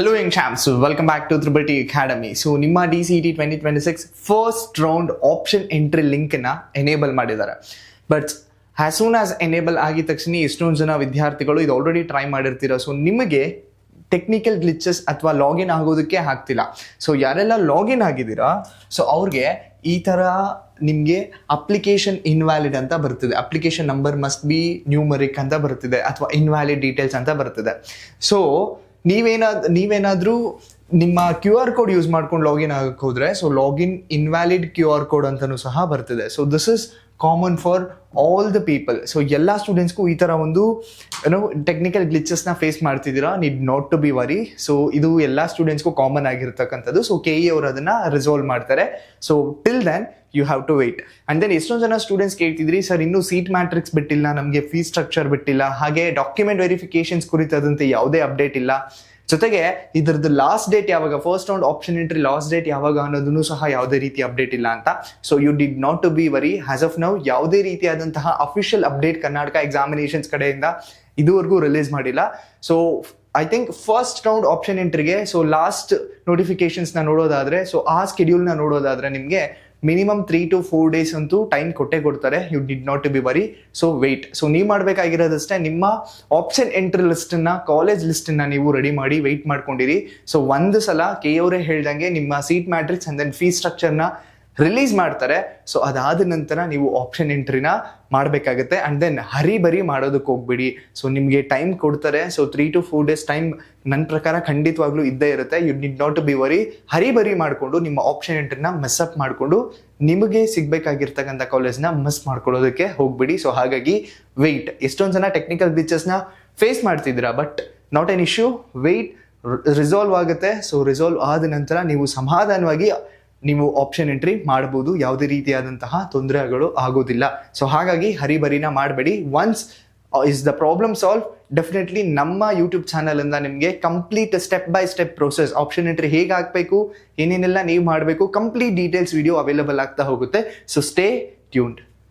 Hello young champs, welcome back to Triple T Academy. So ನಿಮ್ಮ DCET 2026 first round option entry link ನ enable ಮಾಡಿದ್ದಾರೆ. But as soon as enable ಆಗಿದ ತಕ್ಷಣ ಎಷ್ಟೊಂದು ಜನ ವಿದ್ಯಾರ್ಥಿಗಳು ಇದು ಆಲ್ರೆಡಿ ಟ್ರೈ ಮಾಡಿರ್ತೀರ. ಸೊ ನಿಮಗೆ ಟೆಕ್ನಿಕಲ್ ಗ್ಲಿಚಸ್ ಅಥವಾ ಲಾಗಿನ್ ಆಗೋದಕ್ಕೆ ಆಗ್ತಿಲ್ಲ. ಸೊ ಯಾರೆಲ್ಲ ಲಾಗಿನ್ ಆಗಿದ್ದೀರಾ, ಸೊ ಅವ್ರಿಗೆ ಈ ಥರ ನಿಮಗೆ ಅಪ್ಲಿಕೇಶನ್ ಇನ್ವ್ಯಾಲಿಡ್ ಅಂತ ಬರ್ತಿದೆ. Application number must be numeric ಅಂತ ಬರ್ತಿದೆ, ಅಥವಾ ಇನ್ವ್ಯಾಲಿಡ್ ಡೀಟೇಲ್ಸ್ ಅಂತ ಬರ್ತಿದೆ. ಸೊ ನೀವೇನಾದರೂ ನಿಮ್ಮ ಕ್ಯೂ ಆರ್ ಕೋಡ್ ಯೂಸ್ ಮಾಡ್ಕೊಂಡು ಲಾಗಿನ್ ಆಗಕ್ಕೆ ಹೋದ್ರೆ, so login invalid Q R code ಅಂತಲೂ ಸಹ ಬರ್ತಿದೆ. So this is common for all the people. So ಎಲ್ಲ ಸ್ಟೂಡೆಂಟ್ಸ್ಗೂ ಈ ಥರ ಒಂದು ಟೆಕ್ನಿಕಲ್ ಗ್ಲಿಚಸ್ನ ಫೇಸ್ ಮಾಡ್ತಿದ್ದೀರಾ, need not to be worry. So ಇದು ಎಲ್ಲ ಸ್ಟೂಡೆಂಟ್ಸ್ಗೂ ಕಾಮನ್ ಆಗಿರ್ತಕ್ಕಂಥದ್ದು. ಸೊ KE ಅವರು ಅದನ್ನು ರಿಸಾಲ್ವ್ ಮಾಡ್ತಾರೆ. So till then you have to wait. And then ಎಷ್ಟೊಂದು ಜನ ಸ್ಟೂಡೆಂಟ್ಸ್ ಕೇಳ್ತಿದ್ರಿ, ಸರ್ ಇನ್ನೂ ಸೀಟ್ ಮ್ಯಾಟ್ರಿಕ್ಸ್ ಬಿಟ್ಟಿಲ್ಲ, ನಮಗೆ ಫೀಸ್ ಸ್ಟ್ರಕ್ಚರ್ ಬಿಟ್ಟಿಲ್ಲ, ಹಾಗೆ ಡಾಕ್ಯುಮೆಂಟ್ ವೆರಿಫಿಕೇಶನ್ಸ್ ಕುರಿತಂತೆ ಯಾವುದೇ ಅಪ್ಡೇಟ್ ಇಲ್ಲ, ಜೊತೆಗೆ ಇದ್ರದ್ದು ಲಾಸ್ಟ್ ಡೇಟ್ ಯಾವಾಗ, first round option entry last date ಯಾವಾಗ ಅನ್ನೋದನ್ನು ಸಹ ಯಾವುದೇ ರೀತಿ ಅಪ್ಡೇಟ್ ಇಲ್ಲ ಅಂತ. So you did not to be worry. As of now ಯಾವುದೇ ರೀತಿಯಾದಂತಹ ಅಫಿಷಿಯಲ್ ಅಪ್ಡೇಟ್ ಕರ್ನಾಟಕ ಎಕ್ಸಾಮಿನೇಷನ್ಸ್ ಕಡೆಯಿಂದ ಇದುವರೆಗೂ ರಿಲೀಸ್ ಮಾಡಿಲ್ಲ. So I think first round option ಎಂಟ್ರಿಗೆ ಸೊ ಲಾಸ್ಟ್ ನೋಟಿಫಿಕೇಶನ್ಸ್ನ ನೋಡೋದಾದ್ರೆ, ಸೊ ಆ ಸ್ಕೆಡ್ಯೂಲ್ನ ನೋಡೋದಾದ್ರೆ ನಿಮಗೆ ಮಿನಿಮಮ್ 3 to 4 days ಅಂತೂ ಟೈಮ್ ಕೊಡ್ತಾರೆ. You did not to be worry. So wait. So ನೀವು ಮಾಡಬೇಕಾಗಿರೋದಷ್ಟೇ, ನಿಮ್ಮ ಆಪ್ಷನ್ ಎಂಟ್ರಿ ಲಿಸ್ಟನ್ನ, ಕಾಲೇಜ್ ಲಿಸ್ಟನ್ನ ನೀವು ರೆಡಿ ಮಾಡಿ ವೆಯ್ಟ್ ಮಾಡ್ಕೊಂಡಿರಿ. ಸೊ ಒಂದು ಸಲ KE ಅವರೇ ಹೇಳ್ದಂಗೆ ನಿಮ್ಮ seat matrix and then fees ಸ್ಟ್ರಕ್ಚರ್ನ ರಿಲೀಸ್ ಮಾಡ್ತಾರೆ. ಸೊ ಅದಾದ ನಂತರ ನೀವು ಆಪ್ಷನ್ ಎಂಟ್ರಿನ ಮಾಡಬೇಕಾಗುತ್ತೆ. ಆ್ಯಂಡ್ ದೆನ್ ಹರಿಬರಿ ಮಾಡೋದಕ್ಕೆ ಹೋಗ್ಬಿಡಿ. ಸೊ ನಿಮಗೆ ಟೈಮ್ ಕೊಡ್ತಾರೆ. ಸೊ 3 to 4 days ಟೈಮ್ ನನ್ನ ಪ್ರಕಾರ ಖಂಡಿತವಾಗ್ಲೂ ಇದ್ದೇ ಇರುತ್ತೆ. You did not to be worry. ಹರಿಬರಿ ಮಾಡಿಕೊಂಡು ನಿಮ್ಮ ಆಪ್ಷನ್ ಎಂಟ್ರಿನ ಮಿಸ್ಅಪ್ ಮಾಡಿಕೊಂಡು ನಿಮಗೆ ಸಿಗಬೇಕಾಗಿರ್ತಕ್ಕಂಥ ಕಾಲೇಜ್ನ ಮಿಸ್ ಮಾಡ್ಕೊಳ್ಳೋದಕ್ಕೆ ಹೋಗ್ಬಿಡಿ. ಸೊ ಹಾಗಾಗಿ ವೆಯ್ಟ್. ಎಷ್ಟೊಂದು ಜನ ಟೆಕ್ನಿಕಲ್ ಗ್ಲಿಚಸ್ನ ಫೇಸ್ ಮಾಡ್ತಿದ್ದೀರಾ, but not an issue. Wait, resolve ಆಗುತ್ತೆ. ಸೊ ರಿಸಾಲ್ವ್ ಆದ ನಂತರ ನೀವು ಸಮಾಧಾನವಾಗಿ ನೀವು ಆಪ್ಷನ್ ಎಂಟ್ರಿ ಮಾಡ್ಬೋದು. ಯಾವುದೇ ರೀತಿಯಾದಂತಹ ತೊಂದರೆಗಳು ಆಗೋದಿಲ್ಲ. ಸೊ ಹಾಗಾಗಿ ಹರಿಬರಿನ ಮಾಡಬೇಡಿ. Once is the problem solve, definitely ನಮ್ಮ ಯೂಟ್ಯೂಬ್ ಚಾನಲಿಂದ ನಿಮಗೆ complete step by step process, option entry ಹೇಗೆ ಹಾಕಬೇಕು, ಏನೇನೆಲ್ಲ ನೀವು ಮಾಡಬೇಕು, ಕಂಪ್ಲೀಟ್ ಡೀಟೇಲ್ಸ್ ವಿಡಿಯೋ ಅವೈಲೇಬಲ್ ಆಗ್ತಾ ಹೋಗುತ್ತೆ. So stay tuned.